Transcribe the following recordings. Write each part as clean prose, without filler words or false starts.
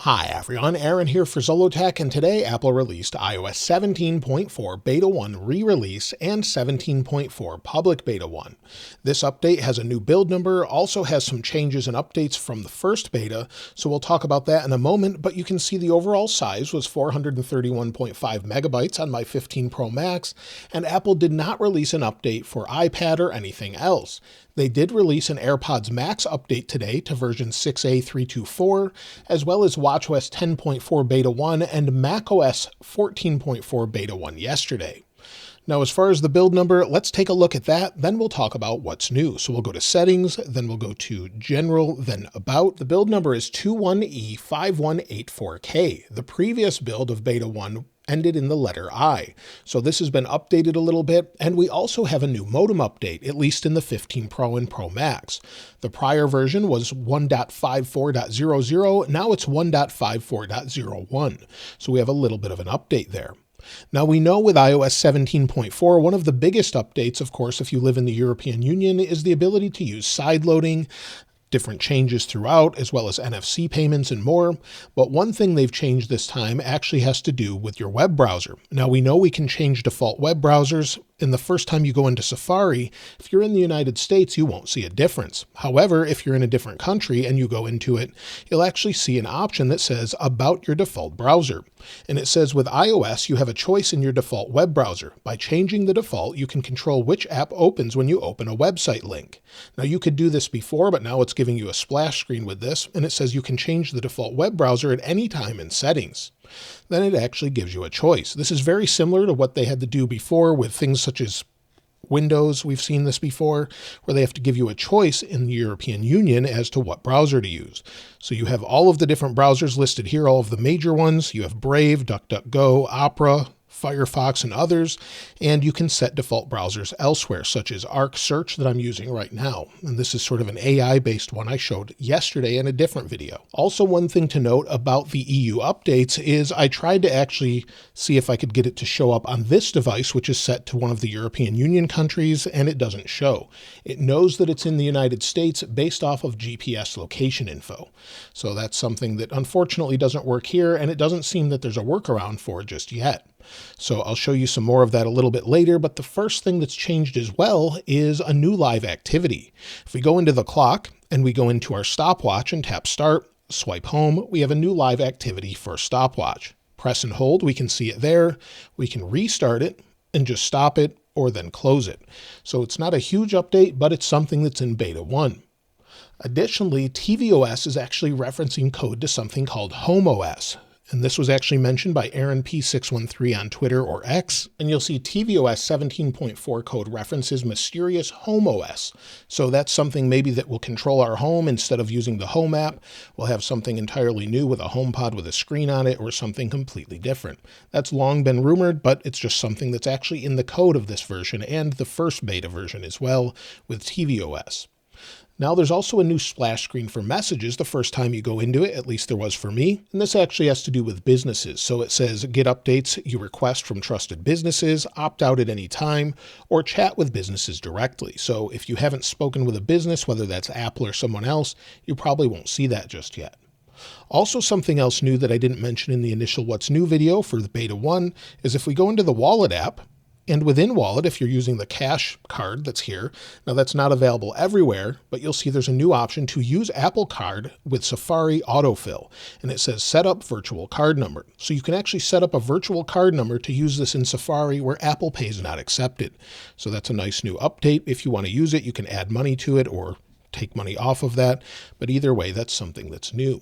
Hi everyone, Aaron here for Zollotech, and today Apple released iOS 17.4 Beta 1 re-release and 17.4 Public Beta 1. This update has a new build number, also has some changes and updates from the first beta, so we'll talk about that in a moment, but you can see the overall size was 431.5 megabytes on my 15 Pro Max, and Apple did not release an update for iPad or anything else. They did release an AirPods Max update today to version 6A324, as well as watchOS 10.4 Beta 1 and macOS 14.4 Beta 1 yesterday. Now, as far as the build number, let's take a look at that, then we'll talk about what's new. So we'll go to Settings, then we'll go to General, then About. The build number is 21E5184K. The previous build of Beta 1 ended in the letter I. So this has been updated a little bit, and we also have a new modem update, at least in the 15 Pro and Pro Max. The prior version was 1.54.00, now it's 1.54.01. So we have a little bit of an update there. Now we know with iOS 17.4, one of the biggest updates, of course, if you live in the European Union, is the ability to use sideloading, different changes throughout, as well as NFC payments and more. But one thing they've changed this time actually has to do with your web browser. Now we know we can change default web browsers, and the first time you go into Safari, if you're in the United States, you won't see a difference. However, if you're in a different country and you go into it, you'll actually see an option that says about your default browser. And it says with iOS, you have a choice in your default web browser. By changing the default, you can control which app opens when you open a website link. Now you could do this before, but now it's giving you a splash screen with this, and it says you can change the default web browser at any time in settings. Then it actually gives you a choice. This is very similar to what they had to do before with things such as Windows. We've seen this before, where they have to give you a choice in the European Union as to what browser to use. So you have all of the different browsers listed here, all of the major ones. You have Brave, DuckDuckGo, Opera, Firefox, and others, and you can set default browsers elsewhere, such as Arc Search that I'm using right now. And this is sort of an AI-based one I showed yesterday in a different video. Also, one thing to note about the EU updates is I tried to actually see if I could get it to show up on this device, which is set to one of the European Union countries, and it doesn't show. It knows that it's in the United States based off of GPS location info. So that's something that unfortunately doesn't work here, and it doesn't seem that there's a workaround for it just yet. So I'll show you some more of that a little bit later, but the first thing that's changed as well is a new live activity. If we go into the clock and we go into our stopwatch and tap Start, swipe home, we have a new live activity for stopwatch. Press and hold, we can see it there. We can restart it and just stop it or then close it. So it's not a huge update, but it's something that's in Beta 1. Additionally, tvOS is actually referencing code to something called HomeOS. And this was actually mentioned by Aaron P613 on Twitter or X. And you'll see tvOS 17.4 code references mysterious HomeOS. So that's something maybe that will control our home instead of using the Home app. We'll have something entirely new with a HomePod with a screen on it or something completely different. That's long been rumored, but it's just something that's actually in the code of this version and the first beta version as well with tvOS. Now there's also a new splash screen for messages the first time you go into it, at least there was for me. And this actually has to do with businesses. So it says get updates you request from trusted businesses, opt out at any time, or chat with businesses directly. So if you haven't spoken with a business, whether that's Apple or someone else, you probably won't see that just yet. Also, something else new that I didn't mention in the initial What's New video for the Beta 1 is if we go into the Wallet app, and within Wallet, if you're using the cash card that's here, now that's not available everywhere, but you'll see there's a new option to use Apple Card with Safari Autofill, and it says set up virtual card number. So you can actually set up a virtual card number to use this in Safari where Apple Pay is not accepted. So that's a nice new update. If you want to use it, you can add money to it or take money off of that, but either way, that's something that's new.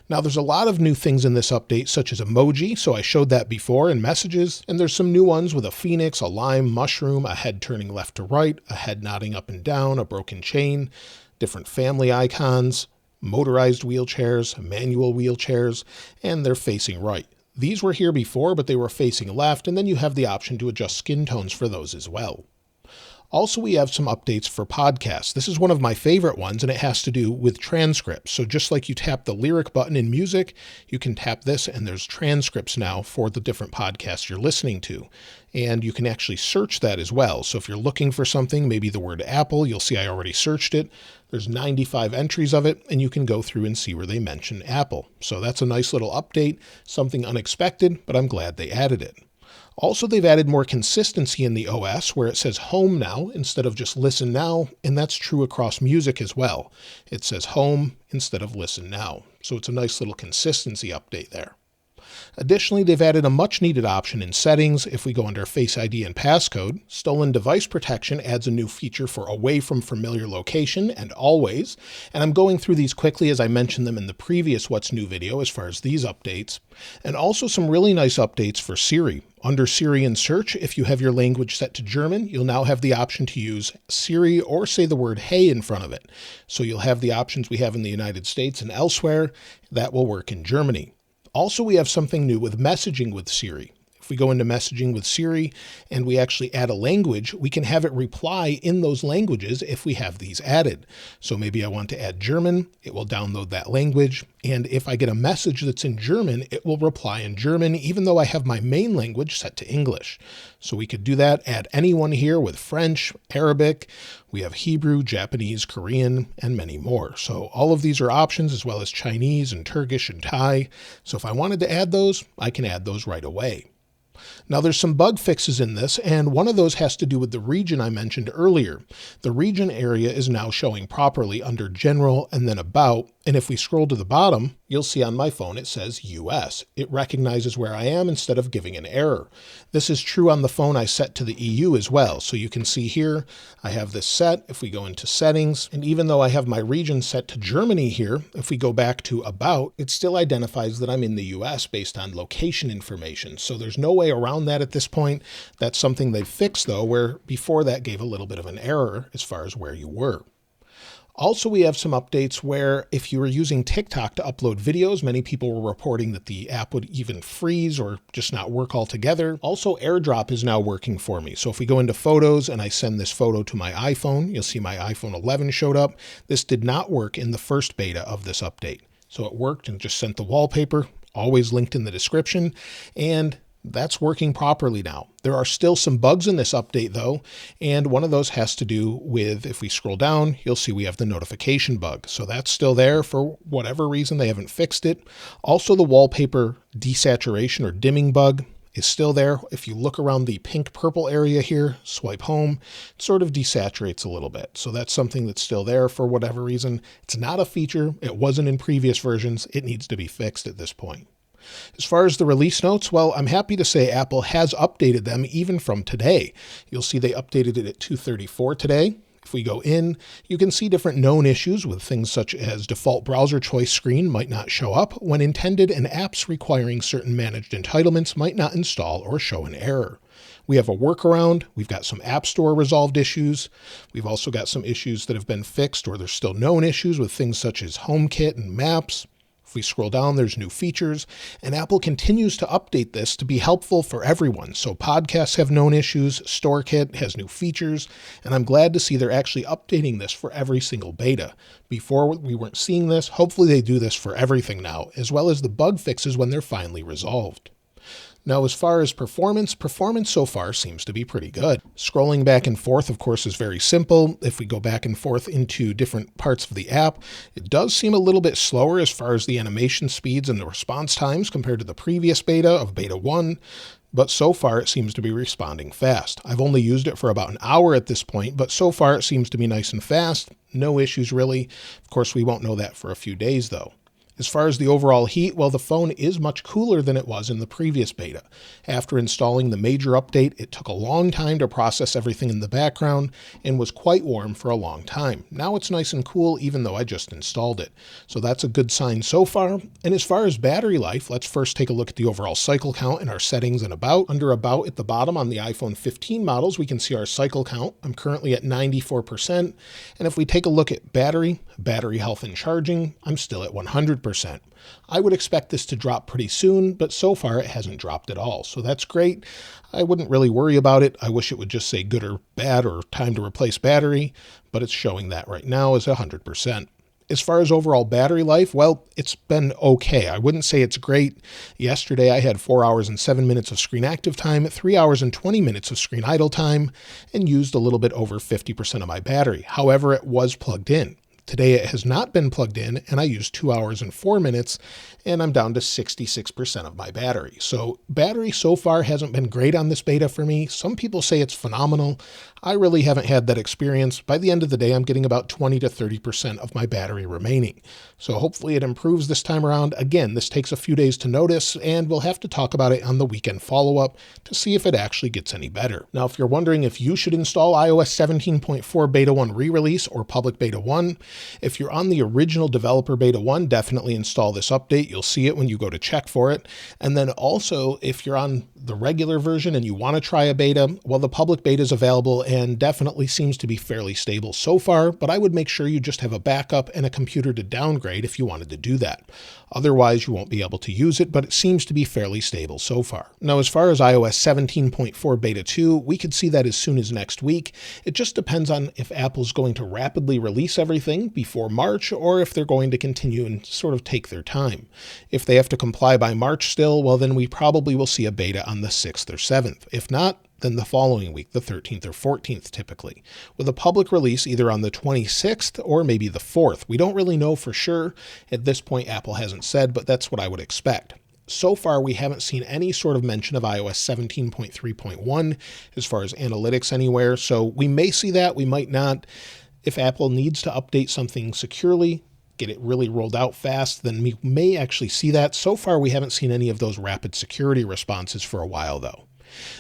Now there's a lot of new things in this update, such as emoji, so I showed that before in messages, and there's some new ones with a phoenix, a lime, mushroom, a head turning left to right, a head nodding up and down, a broken chain, different family icons, motorized wheelchairs, manual wheelchairs, and they're facing right. These were here before, but they were facing left, and then you have the option to adjust skin tones for those as well. Also, we have some updates for podcasts. This is one of my favorite ones, and it has to do with transcripts. So just like you tap the lyric button in music, you can tap this, and there's transcripts now for the different podcasts you're listening to. And you can actually search that as well. So if you're looking for something, maybe the word Apple, you'll see I already searched it. There's 95 entries of it, and you can go through and see where they mention Apple. So that's a nice little update, something unexpected, but I'm glad they added it. Also, they've added more consistency in the OS where it says home now instead of just listen now, and that's true across music as well. It says home instead of listen now. So it's a nice little consistency update there. Additionally, they've added a much needed option in settings. If we go under Face ID and passcode, stolen device protection adds a new feature for away from familiar location and always. And I'm going through these quickly as I mentioned them in the previous What's New video as far as these updates. And also some really nice updates for Siri. Under Siri and search, if you have your language set to German, you'll now have the option to use Siri or say the word hey in front of it. So you'll have the options we have in the United States and elsewhere. That will work in Germany. Also, we have something new with messaging with Siri. If we go into messaging with Siri and we actually add a language, we can have it reply in those languages if we have these added. So maybe I want to add German, it will download that language. And if I get a message that's in German, it will reply in German, even though I have my main language set to English. So we could do that, add anyone here with French, Arabic. We have Hebrew, Japanese, Korean, and many more. So all of these are options as well as Chinese and Turkish and Thai. So if I wanted to add those, I can add those right away. Now there's some bug fixes in this, and one of those has to do with the region I mentioned earlier. The region area is now showing properly under General and then About, and if we scroll to the bottom, you'll see on my phone it says US. It recognizes where I am instead of giving an error. This is true on the phone I set to the EU as well, so you can see here I have this set. If we go into settings, and even though I have my region set to Germany here, if we go back to About, it still identifies that I'm in the US based on location information, so there's no way around that at this point. That's something they've fixed though, where before that gave a little bit of an error as far as where you were. Also, we have some updates where if you were using TikTok to upload videos, many people were reporting that the app would even freeze or just not work altogether. Also, AirDrop is now working for me. So if we go into photos and I send this photo to my iPhone, you'll see my iPhone 11 showed up. This did not work in the first beta of this update. So it worked and just sent the wallpaper, always linked in the description, and that's working properly now. There are still some bugs in this update though, and one of those has to do with, if we scroll down, you'll see we have the notification bug. So that's still there for whatever reason, they haven't fixed it. Also, the wallpaper desaturation or dimming bug is still there. If you look around the pink purple area here, swipe home, it sort of desaturates a little bit. So that's something that's still there for whatever reason. It's not a feature. It wasn't in previous versions. It needs to be fixed at this point. As far as the release notes, well, I'm happy to say Apple has updated them even from today. You'll see they updated it at 2:34 today. If we go in, you can see different known issues with things such as default browser choice screen might not show up when intended, and apps requiring certain managed entitlements might not install or show an error. We have a workaround. We've got some App Store resolved issues. We've also got some issues that have been fixed or there's still known issues with things such as HomeKit and Maps. If we scroll down, there's new features, and Apple continues to update this to be helpful for everyone. So podcasts have known issues, StoreKit has new features, and I'm glad to see they're actually updating this for every single beta. Before we weren't seeing this. Hopefully they do this for everything now, as well as the bug fixes when they're finally resolved. Now, as far as performance so far seems to be pretty good. Scrolling back and forth, of course, is very simple. If we go back and forth into different parts of the app, it does seem a little bit slower as far as the animation speeds and the response times compared to the previous beta of Beta 1. But so far it seems to be responding fast. I've only used it for about an hour at this point, but so far it seems to be nice and fast. No issues really. Of course, we won't know that for a few days though. As far as the overall heat, well, the phone is much cooler than it was in the previous beta. After installing the major update, it took a long time to process everything in the background and was quite warm for a long time. Now it's nice and cool, even though I just installed it. So that's a good sign so far. And as far as battery life, let's first take a look at the overall cycle count in our settings and About. Under About at the bottom on the iPhone 15 models, we can see our cycle count. I'm currently at 94%. And if we take a look at battery health and charging, I'm still at 100%. 100%. I would expect this to drop pretty soon, but so far it hasn't dropped at all. So that's great. I wouldn't really worry about it. I wish it would just say good or bad or time to replace battery, but it's showing that right now as 100%. As far as overall battery life, well, it's been okay. I wouldn't say it's great. Yesterday, I had 4 hours and 7 minutes of screen active time, 3 hours and 20 minutes of screen idle time, and used a little bit over 50% of my battery. However, it was plugged in. Today it has not been plugged in, and I used 2 hours and 4 minutes, and I'm down to 66% of my battery. So battery so far hasn't been great on this beta for me. Some people say it's phenomenal. I really haven't had that experience. By the end of the day, I'm getting about 20 to 30% of my battery remaining. So hopefully it improves this time around. Again, this takes a few days to notice, and we'll have to talk about it on the weekend follow-up to see if it actually gets any better. Now, if you're wondering if you should install iOS 17.4 Beta 1 re-release or Public Beta 1, if you're on the original developer Beta 1, definitely install this update. You'll see it when you go to check for it. And then also, if you're on the regular version and you want to try a beta, well, the public beta is available and definitely seems to be fairly stable so far, but I would make sure you just have a backup and a computer to downgrade if you wanted to do that. Otherwise, you won't be able to use it, but it seems to be fairly stable so far. Now, as far as iOS 17.4 Beta 2, we could see that as soon as next week. It just depends on if Apple's going to rapidly release everything before March, or if they're going to continue and sort of take their time. If they have to comply by March still, well, then we probably will see a beta on the 6th or 7th. If not, then the following week, the 13th or 14th typically, with a public release either on the 26th or maybe the 4th. We don't really know for sure. At this point, Apple hasn't said, but that's what I would expect. So far, we haven't seen any sort of mention of iOS 17.3.1 as far as analytics anywhere, so we may see that, we might not. If Apple needs to update something securely, get it really rolled out fast, then we may actually see that. So far, we haven't seen any of those rapid security responses for a while, though.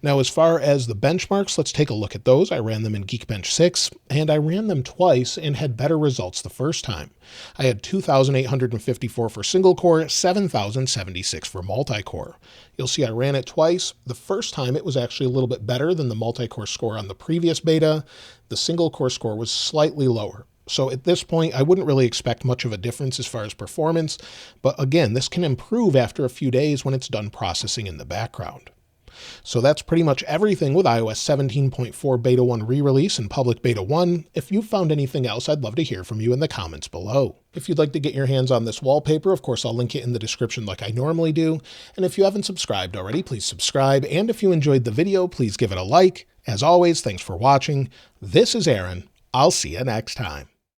Now, as far as the benchmarks, let's take a look at those. I ran them in Geekbench 6, and I ran them twice and had better results the first time. I had 2,854 for single core, 7,076 for multi-core. You'll see I ran it twice. The first time it was actually a little bit better than the multi-core score on the previous beta. The single core score was slightly lower. So at this point, I wouldn't really expect much of a difference as far as performance, but again, this can improve after a few days when it's done processing in the background. So that's pretty much everything with iOS 17.4 Beta 1 re-release and Public Beta 1. If you've found anything else, I'd love to hear from you in the comments below. If you'd like to get your hands on this wallpaper, of course, I'll link it in the description like I normally do. And if you haven't subscribed already, please subscribe. And if you enjoyed the video, please give it a like. As always, thanks for watching. This is Aaron. I'll see you next time.